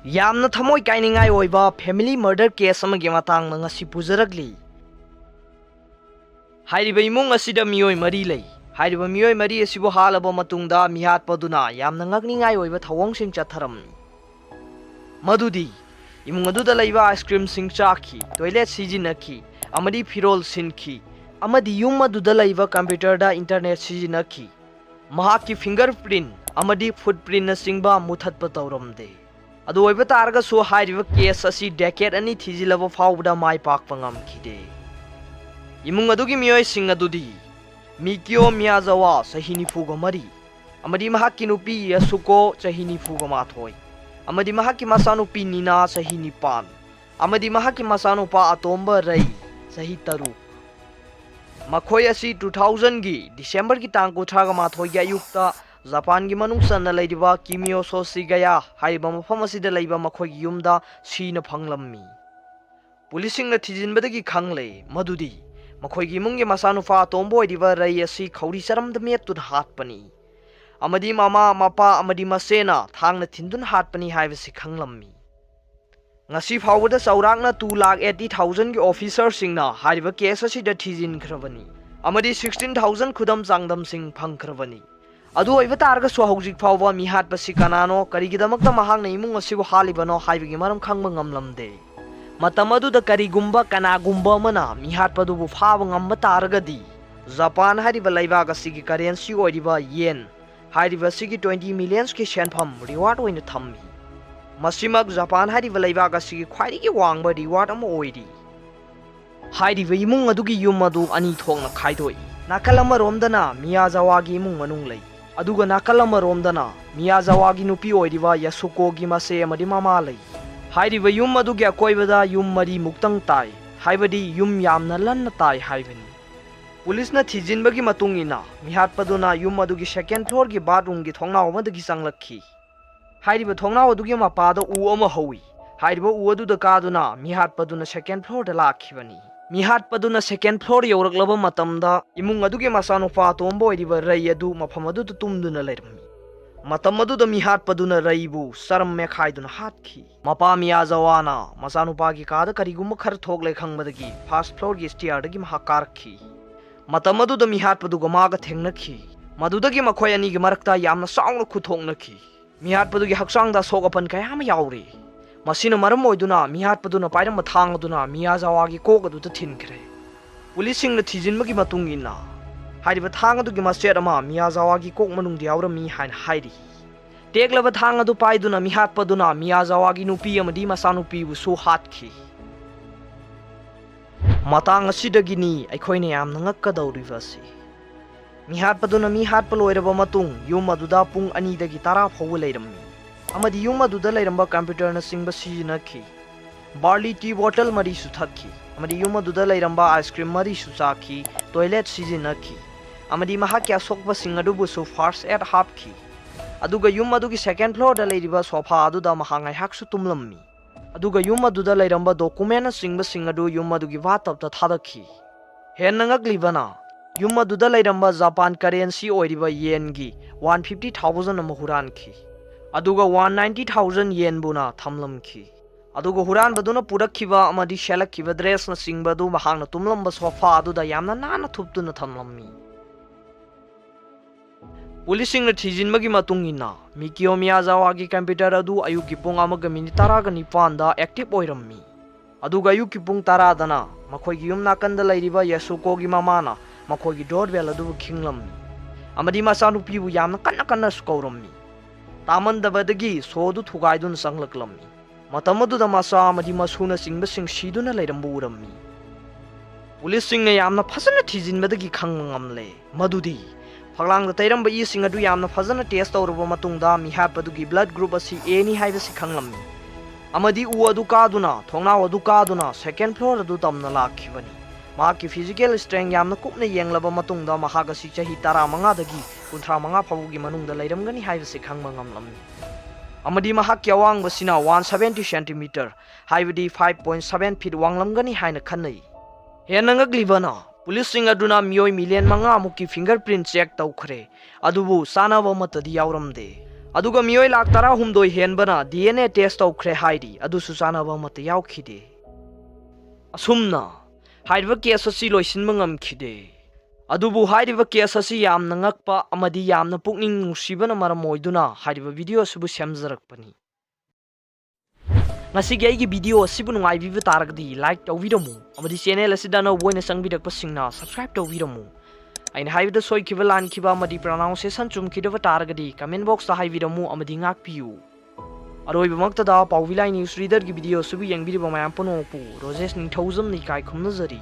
यामना थमोय कायनिंगाय ओइबा family murder case अमगे मातांग ngasi पुजरगली हाइरिबा इमुंग असिदा मियोय मरी लई हाइरिबा मियोय मरी असिबो हालबा मतुंगदा मिहात पदुना यामना ngakningai ओइबा थवोंगसिंग चाथरमनी मदुदी इमुंग अदुदा लैबा आइसक्रीम सिंग चाखी टॉयलेट सिजिनखी अमदी फिरोल सिनखी अमदी युम अदुदा लैबा कंप्यूटर दा इंटरनेट सिजिनखी महाकी फिंगरप्रिंट अमदी फुटप्रिंट सिंगबा मुथतप तौरमदे अदु ओइबा तारगसु हाइरिबा केस असी डेकेड अनि थिजिलबा फाउबदा माय पाकपा ngamखिदे इमुंग अदुगी मियोय सिंग अदुदी मिकियो मियाजावा सही निफुगा मरी अमदी महाकी नुपी यसुको सही निफुगा माथोय अमदी महाकी मसानुपी नीना सही निपान अमदी महाकी मसानुपा अतोम्बा रई सही तरुक मखोय असी 2000 गी दिसंबर की तांग कुथरागा माथोय गी अयुक्ता जापान की मनुंग सन्ना लैदिबा किमियोसो सिगया हाइबा मफम असिदा लैबा मखोय युमदा सीना फंगलम्मी पुलिसिंग थिजिनबदगी खंगले मदुदी मखोय गी मुंगे मसानुफा तोंबो दिबा रई असि खौरी सरमद मेतुन हातपनी अमदी मामा मापा अमदी मसेना थांगना थिंदुन हातपनी हाइबसि खंगलम्मी ngasi फावबदा चौरांगना 2,80,000 की ऑफिसर सिंगना हाइबा केस असिदा थिजिनख्रबनी अमदी 16,000 खुदम चांगदम सिंग फंगख्रबनी अदु ओइबा तारगसु हौजिक फावबा मिहातपसि कनानो करिगिदमक्ता महांगना इमुंग असिबो हालिबनो हाइबगी मरम खंगबा ngamlamde matam aduda karigumba kanagumba mana mihatpadubu फाब ngamba तारगदी जापान हारिबा लैबाग असिगी करेंसी ओइदिबा येन हारिबा सिगी 20 मिलियंस की सेनफम रिवार्ड ओइना थम्मी मसिमक जापान हारिबा लैबाग असिगी ख्वाइदिगी वांगबा रिवार्ड अमा ओइदी हारिबा इमुंग अदुगी युम अदु अनि थोंगना खाइदोई नाकल अमरोमदना मियाजावागी इमुंग मनुंग लೈ अदुगा नाकल अमरोमदना मियाजावागी नुपी ओइदिबा यासुकोगी मसे अमदि मामा लೈ हाइरिबा युम अदुगी अकोइबदा युम मरी मुक्तंग ताई हाइबदी युम यामना लन्ना ताई हाइबनी पुलिसना थिजिनबगी मतुंगिना मिहातपदुना युम अदुगी सेकेंड फ्लोर की बाथरूम की थोंगनाव अमदगी चंगलखी हाइरिबा थोंगनाव अदुगी मपादा उ अमा हौई हाइरिबा उ अदुदा कादुना मिहातपदुना सेकेंड फ्लोर दा लाखिबनी मिहातपदुना सेकेंड फ्लोर यौरक्लबा मतमदा इमुंग अदुगी मसानुफा तोंबो ओइदिबा रई अदु मफम अदुदा तुमदुना लेरममी मतम अदुदा मिहातपदुना रईबु सरम मेखाइदुना हातखी मपा मियाजावाना मसानुपागी कादा करिगुम खर थोगले खंगबदगी फर्स्ट फ्लोर की स्टेयरदगी महाकारखी मतम अदुदा मिहातपदुगा मागा थेंगनखी मदुदगी मखोय अनिगी मरक्ता यामना साउना खुथोंगनखी मिहातपदुगी हक्सांगदा सोगपन कयाम याउरे मसिना मरम ओइदुना मिहातपदुना पाइरम थांगदुना मियाजावागी कोगदुदा थिनख्रे पुलिसिंगना थिजिनबगी मतुंगिना हाइरिबा थांगदुगी मसेट अमा मियाजावागी कोक मनुंगदि याउरमी हाइन हाइरि टेकलबा थांगदु पाइदुना मिहातपदुना मियाजावागी नुपी अमदि मसानुपीबु सु हातखी मतांग असिदगिनी अखोइने यामना ngakkadawribasi मिहातपदुना मिहातप लोइरबा मतुंग युम अदुदा पुंग 2 दगी 10 फाउ लेरममी अमदि युम अदुदा लेरंबा कंप्यूटर न सिंगबा सिजिनखी बार्ली टी बोतल मरी सुथखी अमदि युम अदुदा लेरंबा आइसक्रीम मरी सुचाखी टॉयलेट सिजिनखी अमदि महाकी असोकबा सिंग अदुबु सु फर्स्ट एड हापखी अदुगा युम अदुगी सेकेंड फ्लोर दा लेरिबा सोफा अदुदा महांगाय हाकसु तुमलम्मी अदुगा युम अदुदा लेरंबा डॉक्यूमेंट सिंग अदु युम अदुगी वातपता थादखी हेन ngaklibana युम अदुदा लेरंबा जापान करेंसी ओइरिबा येन गी 150,000 अमा हुरानखी अदुगा 190,000 येन बुना थमलमखी अदुगा हुरान बदुना पुरखिबा अमदि शेलखिबा ड्रेस न सिंगबदु महांगना तुमलंबा सोफा अदुदा यामना नाना थुपतुना थमलम्मी पुलिसिंग न थिजिनबगी मतुंगिना मिकियो मियाजावागी कंप्यूटर अदु अयुकी पुंग अमगा मिनिट 19 दा एक्टिव ओइरम्मी अदुगा अयुकी पुंग 10 दना मखोयगी युम नाकंदा लैरिबा यासुकोगी मामाना मखोयगी डोरबेल अदु खिंगलम्मी अमदि मसानुपीबु यामना कन्ना कन्ना स्कौरम्मी तामंदबदगी सोदु थुगाइदुन संगलक्लम्मी मतम अदुदा मसा अमदि मसुना सिंगबा सिंग सिदुना लैरंबु उरम्मी पुलिस सिंगना यामना फसना थिजिनबदगी खंगंगमले मदुदी फगलांग तैरंब ई सिंग अदु यामना फजना टेस्ट तौरबा मतुंगदा मिहातपदुगी ब्लड ग्रुप असि ए नि हाइबसि खंगलम्मी अमदि उ अदु कादुना थोंगनाव अदु कादुना सेकेंड फ्लोर अदु तमना लाखिबनी माकी फिजिकल स्ट्रेंथ यामना कुपना येंगलबा मतुंगदा महागसि चही 15 दगी 35 फावगी मनुंगदा लैरमगनी हाइबसि खंगबा ngamlammi अमदि महाकी अवांगबसिना 170 सेंटीमीटर हाइबदि 5.7 फीट वांगलमगनी हाइना खन्नै हेन ngaklibana पुलिसिंग अदुना मियोय मिलियन 5 मुकी फिंगरप्रिंट चेक तौखरे अदुबु सानाबा मतदि यावरमदे अदुगा मियोय लाख 13 हेनबना DNA टेस्ट तौख्रे हाइरी अदुसु चानबा मत यावखिदे असुमना हाइरबा केस असि लोइसिनबा ngamखिदे अदुबु हाइरिबा केस असि यामना ngakpa amadi yamna pukning nusibana maram oiduna हाइरिबा वीडियो सुबु सेमजरकपनी ngasi gi video asibu nungai bibu taragdi like tawiramu amadi channel asida no boina sangbidak pasingna subscribe tawiramu aina haibida soi kiba lan kiba amadi pronunciation chum kidaba taragdi comment box ta haibiramu amadi ngak piu aroi bamakta da Paobilai news reader gi video subu yangbiriba mayam pono pu Rojesh Ningthoujam ni kai khumna jari